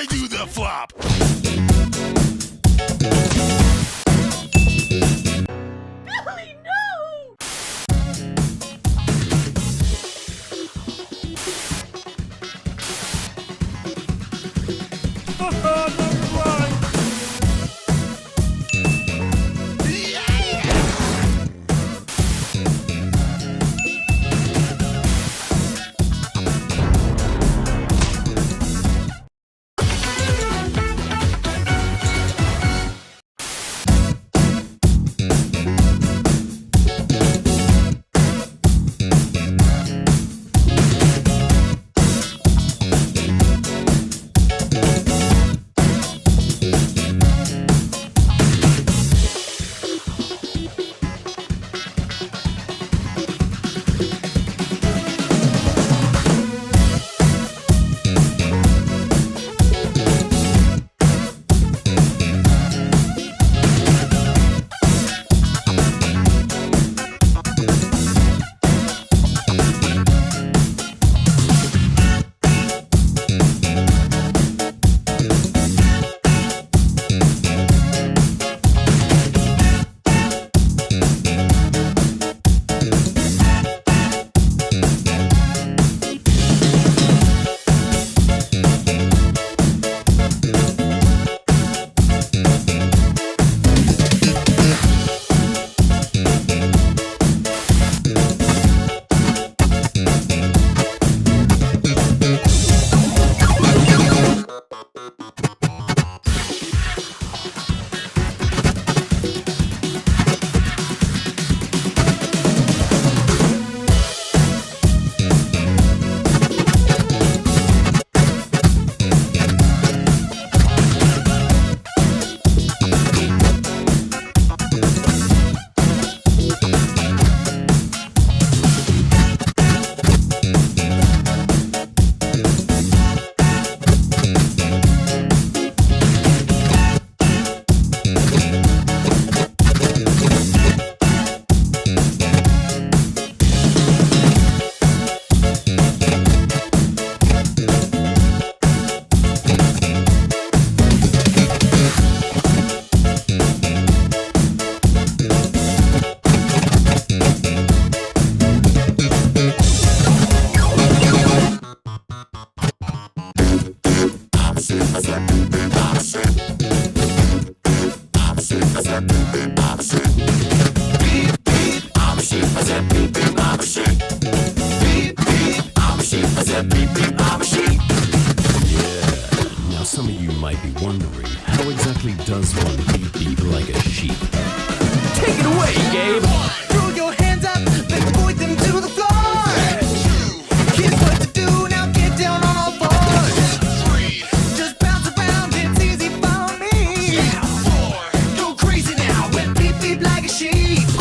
do the flop. Billy, no! Now some of you might be wondering, how exactly does one beep beep like a sheep? Take it away, Gabe! Throw your hands up, then point them to the floor. Here's what to do, now get down on all fours. Just bounce around, it's easy for me. Go crazy now, and beep beep like a sheep.